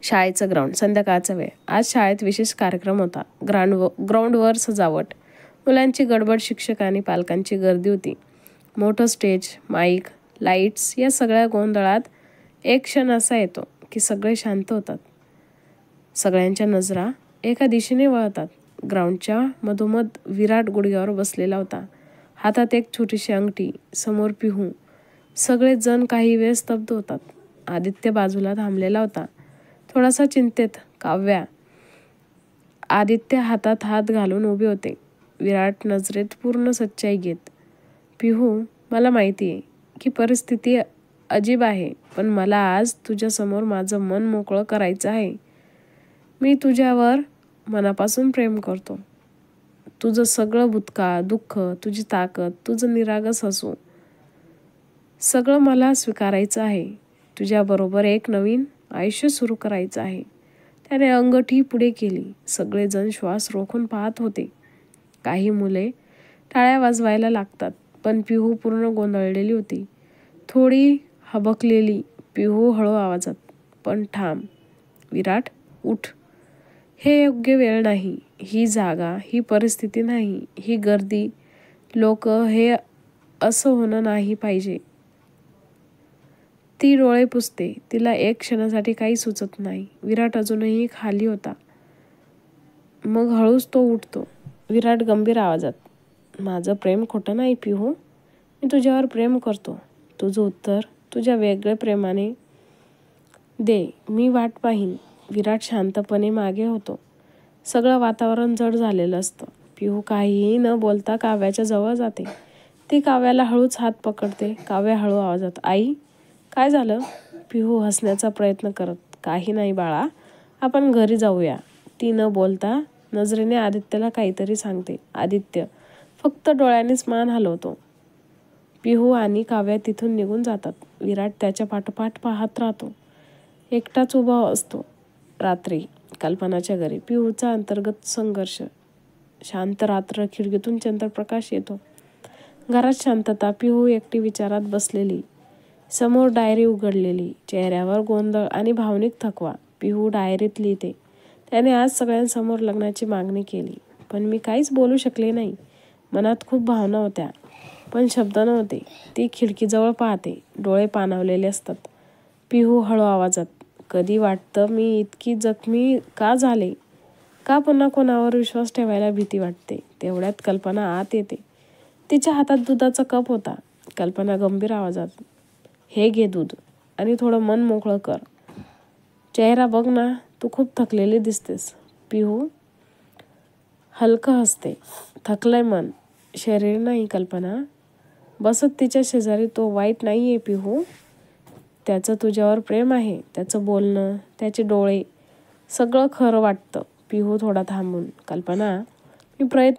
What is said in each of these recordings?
शाळेचं ग्राउंड, संध्याकाळचा वेळ. आज शाळेत विशेष कार्यक्रम होता. ग्राउंडवर सजावट, मुलांची गडबड, शिक्षक आणि पालकांची गर्दी होती. मोठं स्टेज, माईक, लाईट्स या सगळ्या गोंधळात एक क्षण असा येतो की सगळे शांत होतात. सगळ्यांच्या नजरा एका दिशेने वळतात. ग्राउंडच्या मधोमध विराट गुडघ्यावर बसलेला होता. हातात एक छोटीशी अंगठी, समोर पिहू. सगळे जण काही वेळ स्तब्ध होतात. आदित्य बाजूला थांबलेला होता, थोडासा चिंतेत. काव्या. आदित्य हातात हात घालून उभे होते, विराट नजरेत पूर्ण सच्चाई घेत. पिहू, मला माहिती आहे की परिस्थिती अजीब आहे, पण मला आज तुझ्यासमोर माझं मन मोकळं करायचं आहे. मी तुझ्यावर मनापासून प्रेम करतो. तुझं सगळं भूतकाळ, दुःख, तुझी ताकद, तुझं निरागस हसू, सगळं मला स्वीकारायचं आहे. तुझ्याबरोबर एक नवीन आयुष्य सुरू करायचं आहे. त्याने अंगठी पुढे केली. सगळेजण श्वास रोखून पाहत होते. काही मुले टाळ्या वाजवायला लागतात, पण पिहू पूर्ण गोंधळलेली होती, थोडी हबकलेली. पिहू हळू आवाजात, पण ठाम. विराट, उठ. हे योग्य वेळ नाही. ही जागा, ही परिस्थिती नाही. ही गर्दी, लोक, हे असं होणं नाही पाहिजे. ती डोळे पुसते. तिला एक क्षणासाठी काही सुचत नाही. विराट अजूनही खाली होता. मग हळूच तो उठतो. विराट गंभीर आवाजात, माझं प्रेम खोटं नाही पिहू. मी तुझ्यावर प्रेम करतो. तुझं उत्तर तुझ्या वेगळ्या प्रेमाने दे. मी वाट पाहीन. विराट शांतपणे मागे होतो. सगळं वातावरण जड झालेलं असतं. पिहू काहीही न बोलता काव्याच्या जवळ जाते. ती काव्याला हळूच हात पकडते. काव्या हळू आवाजात, आई, काय झालं? पिहू हसण्याचा प्रयत्न करत, काही नाही बाळा, आपण घरी जाऊया. ती न बोलता नजरेने आदित्यला काहीतरी सांगते. आदित्य फक्त डोळ्यांनीच मान हलवतो. पिहू आणि काव्या तिथून निघून जातात. विराट त्याच्या पाठोपाठ पाहत राहतो. एकटाच उभा असतो. रात्री कल्पनाच्या घरी. पिहूचा अंतर्गत संघर्ष. शांत रात्र. खिडकीतून चंद्रप्रकाश येतो. घरात शांतता. पिहू एकटी विचारात बसलेली. समोर डायरी उघडलेली. चेहऱ्यावर गोंधळ आणि भावनिक थकवा. पिहू डायरीत लिहिते, त्याने आज सगळ्यांसमोर लग्नाची मागणी केली, पण मी काहीच बोलू शकले नाही. मनात खूप भावना होत्या, पण शब्द नव्हते. ती खिडकीजवळ पाहते. डोळे पाणावलेले असतात. पिहू हळू आवाजात, कधी वाटतं मी इतकी जखमी का झाले? का पुन्हा कोणावर विश्वास ठेवायला भीती वाटते? तेवढ्यात कल्पना आत येते. तिच्या हातात दुधाचा कप होता. कल्पना गंभीर आवाजात, हे घे दूध आणि थोडं मन मोकळं कर. चेहरा बघ ना, तू खूप थकलेली दिसतेस. पिहू हलकं हसते, थकलंय मन, शरीर नाही. कल्पना बसत तिच्या शेजारी, तो वाईट नाहीये पिहू. त्याचं तुझ्यावर प्रेम आहे. त्याचं बोलणं, त्याचे डोळे, सगळं खरं वाटतं. पिहू थोडा थांबून, कल्पना, मी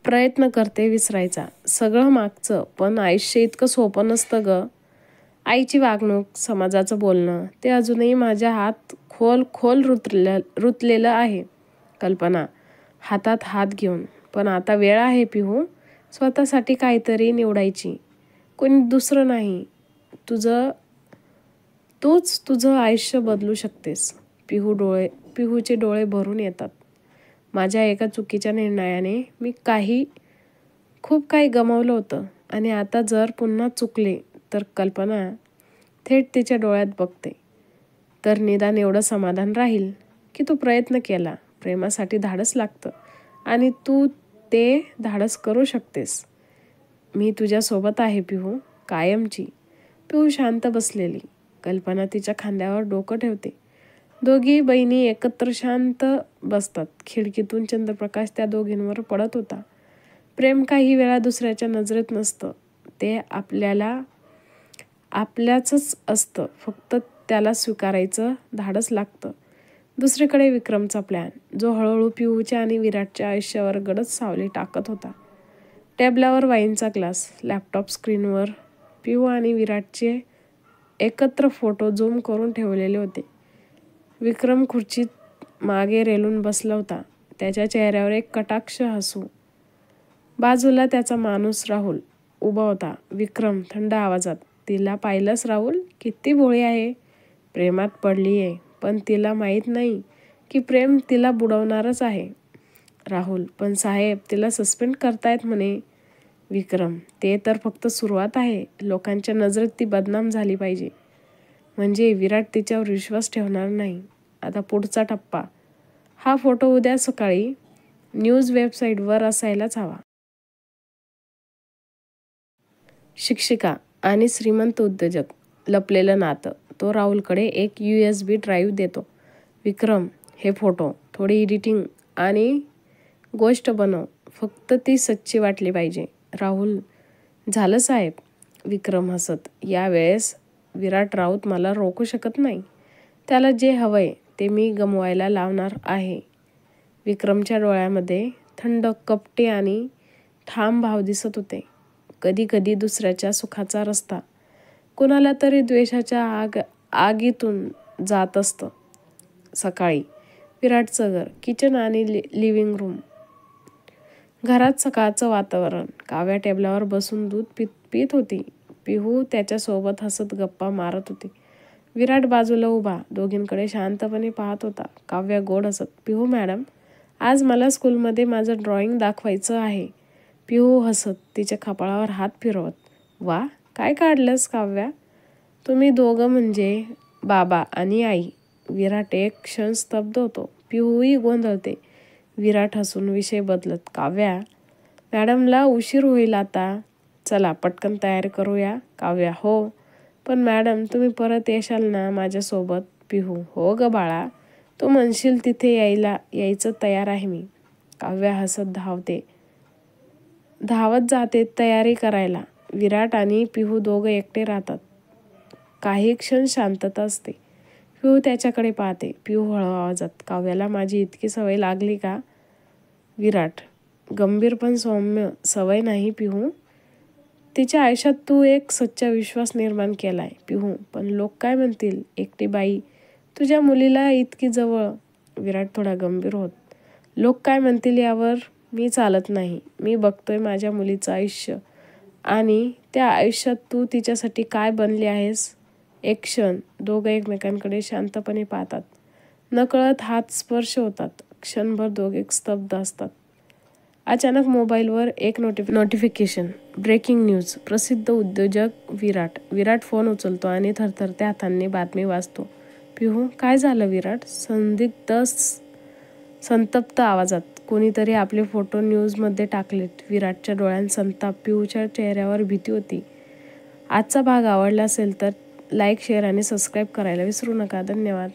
प्रयत्न करते विसरायचा सगळं मागचं, पण आयुष्य इतकं सोपं नसतं ग. आईची वागणूक, समाजाचं बोलणं, ते अजूनही माझ्या हात खोल रुतलेलं आहे. कल्पना हातात हात घेऊन, पण आता वेळ आहे पिहू, स्वतःसाठी काहीतरी निवडायची. कोणी दुसरं नाही. तूच तुझं आयुष्य बदलू शकतेस. पिहूचे डोळे भरून येतात. माझ्या एका चुकीच्या निर्णयाने मी खूप काही गमावलं होतं, आणि आता जर पुन्हा चुकले तर? कल्पना थेट तिच्या डोळ्यात बघते. तर निदान एवढं समाधान राहील की तू प्रयत्न केला. प्रेमासाठी धाडस लागतं, आणि तू ते धाडस करू शकतेस. मी तुझ्या सोबत आहे पिहू, कायमची. पिहू शांत बसलेली. कल्पना तिच्या खांद्यावर डोकं ठेवते. दोघी बहिणी एकत्र शांत बसतात. खिडकीतून चंद्रप्रकाश त्या दोघींवर पडत होता. प्रेम काही वेळा दुसऱ्याच्या नजरेत नसतं, ते आपल्याचंच असतं. फक्त त्याला स्वीकारायचं धाडस लागतं. दुसरीकडे विक्रमचा प्लॅन, जो हळूहळू पिहूच्या आणि विराटच्या आयुष्यावर गडद सावली टाकत होता. टेबलावर वाईनचा ग्लास, लॅपटॉप स्क्रीनवर पिहू आणि विराटचे एकत्र फोटो झूम करून ठेवलेले होते. विक्रम खुर्चीत मागे रेलून बसला होता. त्याच्या चेहऱ्यावर एक कटाक्ष हसू. बाजूला त्याचा माणूस राहुल उभा होता. विक्रम थंड आवाजात, तिला पाहिलंस राहुल, किती भोळी आहे. प्रेमात पडलीये, पण तिला माहीत नाही की प्रेम तिला बुडवणारच आहे. राहुल, पण साहेब तिला सस्पेंड करतायत म्हणे. विक्रम, ते तर फक्त सुरुवात आहे. लोकांच्या नजरेत ती बदनाम झाली पाहिजे. म्हणजे विराट तिच्यावर विश्वास ठेवणार नाही. आता पुढचा टप्पा. हा फोटो उद्या सकाळी न्यूज वेबसाईटवर असायलाच हवा. शिक्षिका आणि श्रीमंत उद्योजक, लपलेलं नातं. तो राहुलकडे एक USB ड्राईव्ह देतो. विक्रम, हे फोटो, थोडी एडिटिंग आणि गोष्ट बनव. फक्त ती सच्ची वाटली पाहिजे. राहुल, झालं साहेब. विक्रम हसत, यावेळेस विराट राऊत मला रोखू शकत नाही. त्याला जे हवंय ते मी गमवायला लावणार आहे. विक्रमच्या डोळ्यामध्ये थंड, कपटी आणि ठाम भाव दिसत होते. कधी कधी दुसऱ्याच्या सुखाचा रस्ता कुणाला तरी द्वेषाच्या आगीतून जात असतं. सकाळी विराटचं घर, किचन आणि लिव्हिंग रूम. घरात सकाळचं वातावरण. काव्या टेबलावर बसून दूध पीत होती. पिहू त्याच्यासोबत हसत गप्पा मारत होती. विराट बाजूला उभा दोघींकडे शांतपणे पाहत होता. काव्या गोड हसत, पिहू मॅडम, आज मला स्कूलमध्ये माझं ड्रॉइंग दाखवायचं आहे. पिहू हसत तिच्या कपाळावर हात फिरवत, वा, काय काढलंस काव्या? तुम्ही दोघं म्हणजे बाबा आणि आई. विराट एक क्षण स्तब्ध होतो. पिहूही गोंधळते. विराट हसून विषय बदलत, काव्या, मॅडमला उशीर होईल आता. चला पटकन तयारी करूया. काव्या, हो, पण मॅडम तुम्ही परत येशाल ना माझ्यासोबत? पिहू, हो ग बाळा, तू म्हणशील तिथे यायचं तयार आहे मी. काव्या हसत धावत जाते तयारी करायला. विराट आणि पिहू दोघं एकटे राहतात. काही क्षण शांतता असते. पिहू त्याच्याकडे पाहते. पिहू हळू आवाजात, काव्याला माझी इतकी सवय लागली का? विराट, गंभीर पण सौम्य सवय नाही पिहू. तिच्या आयुष्यात तू एक सच्चा विश्वास निर्माण केलाय. पिहू, पण लोक काय म्हणतील? एकटी बाई तुझ्या मुलीला इतकी जवळ. विराट थोडा गंभीर होत, लोक काय म्हणतील यावर मी चालत नाही. मी बघतोय माझ्या मुलीचं आयुष्य आणि त्या आयुष्यात तू तिच्यासाठी काय बनली आहेस. एक क्षण दोघं एकमेकांकडे शांतपणे पाहतात. नकळत हात स्पर्श होतात. क्षणभर दोघे स्तब्ध असतात. अचानक मोबाईलवर एक नोटिफिकेशन. Breaking news. प्रसिद्ध उद्योजक विराट. विराट फोन उचलतो आणि थरथरत्या हातांनी बातमी वाचतो. पिहू, काय झालं विराट? संतप्त आवाजात. कोणीतरी आपले फोटो न्यूजमध्ये टाकलेत. विराटच्या डोळ्यांत संताप, पिहूच्या चेहऱ्यावर भीती होती. आजचा भाग आवडला असेल तर लाईक, शेअर आणि सबस्क्राईब करायला विसरू नका. धन्यवाद.